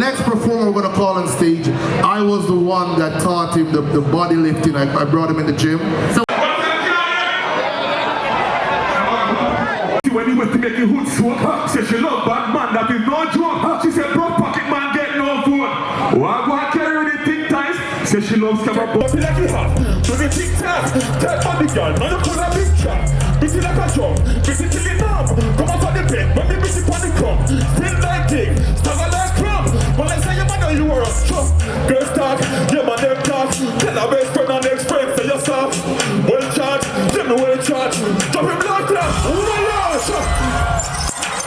Next performer we're gonna call on stage, I was the one that taught him the body lifting. I brought him in the gym. So when he went to make a hood smoke, said she love bad man, that is no joke. She said, bro, pocket man get no food. Why carry the thick ties? Said she loves camera boy. Be like you have, do the thick ties. Take on the girl, now you pull a big chat. Busy like a drum, busy till the numb. Come out of the bed, when the busy on the crumb. Still like king, stagger like crumb. But I say your man know you were a chump. Girls talk, your man them talk. Tell her best friend and expense to yourself. Well charged, tell me well charged. Drop him like that,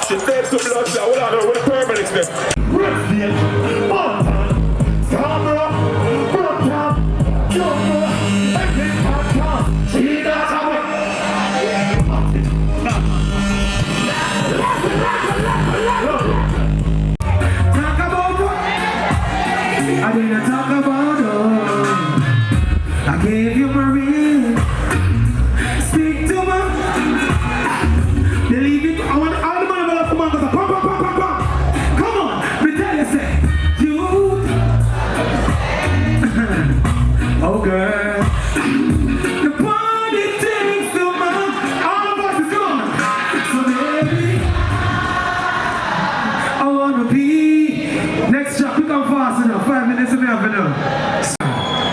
she dead to blood, so hold on, with the paramedics there. Breastfeed, Mountain, Scarborough, Broadtown, Jumbo, every podcast, she does have it. Talk about what? I didn't talk about I gave you my ring. Speak to me. They leave it. I want all the money to come on. Come on, me tell you, say, you. Oh, girl. The party takes so much. All of us is gone. So baby, I wanna be. Next shot, we come fast enough. 5 minutes and we have enough.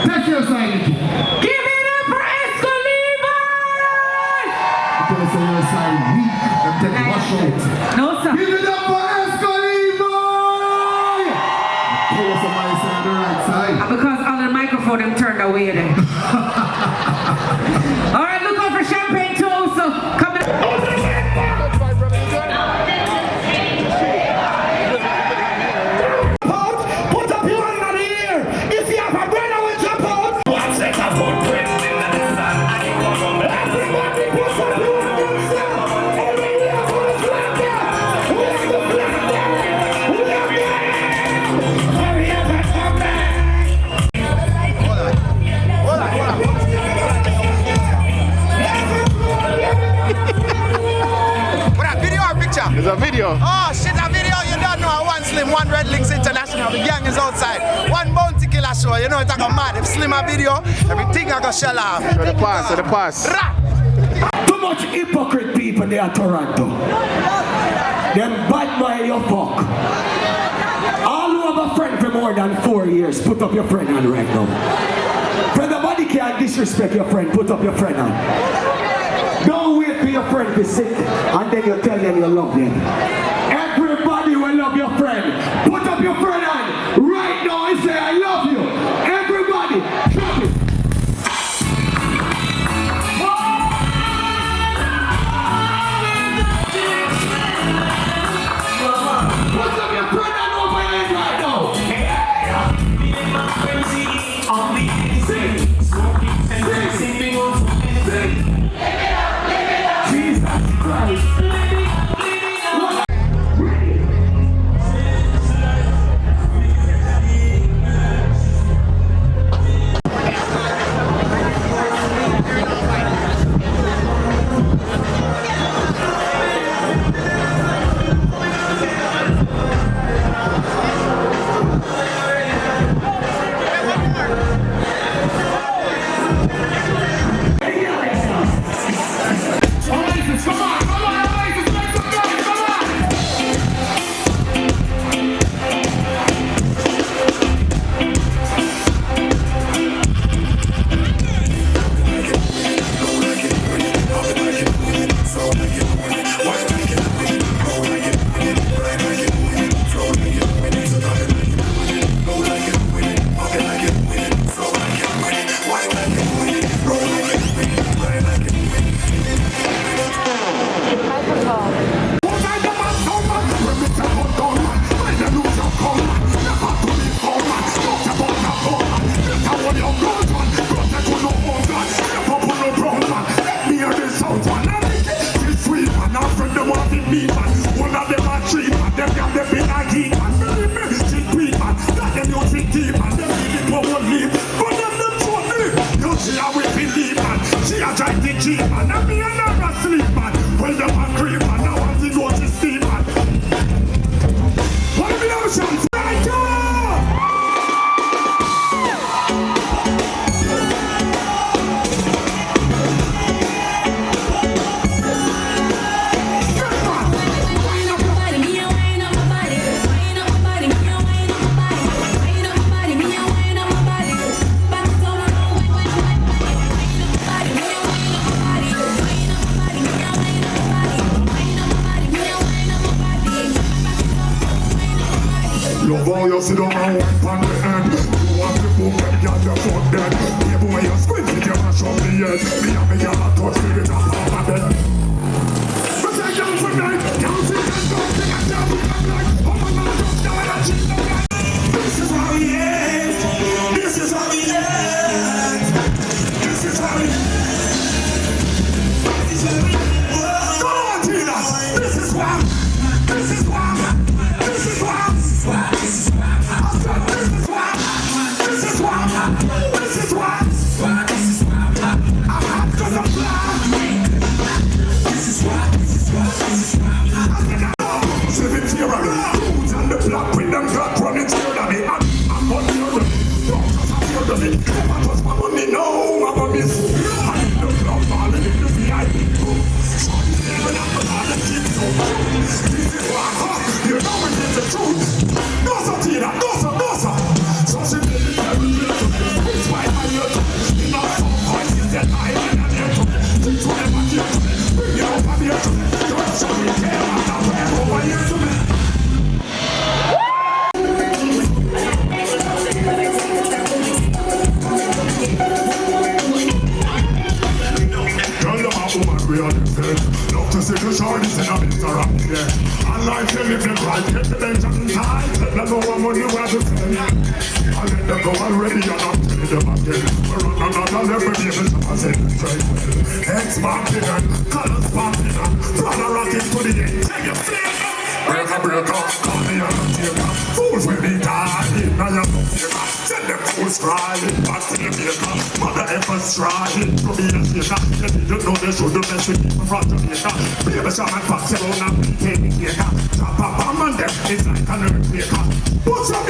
Take your side, Nicky. Give it up for Escaliva! Because on your side weak and take wash out. No, sir. Give it up for Escaliva! Tell us somebody on the right side. Because on the microphone, them turned away then. All right, look out for champagne too, so come in. Put up your hand on the ear. If you have a brother with jump out. What's it about? Everybody put up your hands down. Everybody put a flag down. Where's the flag down? Hurry up and come back. What a video or picture? It's a video. Oh shit, a video, you don't know. One Slim, one Red Links International. The gang is outside. One Bounty Killer show, you know it's like a mad. If Slim a video, everything I go shell off. Show the pass. Too much hypocrite people there in Toronto. Them bad boy you fuck. All who have a friend for more than 4 years, put up your friend on right now. For nobody can disrespect your friend, put up your friend on. Don't wait for your friend to sit and then you tell them you love them. Everybody will love your friend. Put up your friend on right now and say I love you. Everybody, drop it. Put up your friend on over your head right now. Sing. Jesus Christ. boy, you sit down and wipe on the end. You want the boom, baby, girl, you fuck dead. Yeah, boy, you squint it, you mash up the head. Me and me girl, I touch me with a half a bed. But I can't forget, can't see that something I can't be like. Oh my God, just now and I cheat the guy. This is how we end. This is how we end. This is how we end. This is how we end. Come on, Tina. This is why. This is why. This is why. This is why. I said this is why. This is why. This is why. This is why. I'm hot 'cause I'm blind. This is why. This is why. This is why. I said I know. 70 dudes on the block with them got running scared of me. I'm on the other. Don't just have your money. If I just my money, no, my money's. I need the club falling in the VIP. So even after all the kids so this is why. You know it is the truth. No, sir, Tina. No, sir. No, sir. So she made it very real to me. It's why I hear to me. In our song voices that I am not here to me. Things will never hear to me. Bring it over here to me. Don't show me care. I'm not where over here to me. Love to see the shorties in a restaurant, yeah. And life you live it right, get the Benjamin tight. Let them know what money we're to spend. I let them go already and I'm telling them again. We're on another level, baby, I said straight well. Heads sparking and colors sparking and brother rocking to the end. Take your flip. Break up, call me on the taker. Fools will be dying, now you're no faker. Send them fools crying, back to the maker. Mother efforts trying to be a shaker. They didn't know they should do best with people from Jamaica. Baby Cham and Barcelona, baby maker. Drop a bomb on them, it's like an earthquaker. Put some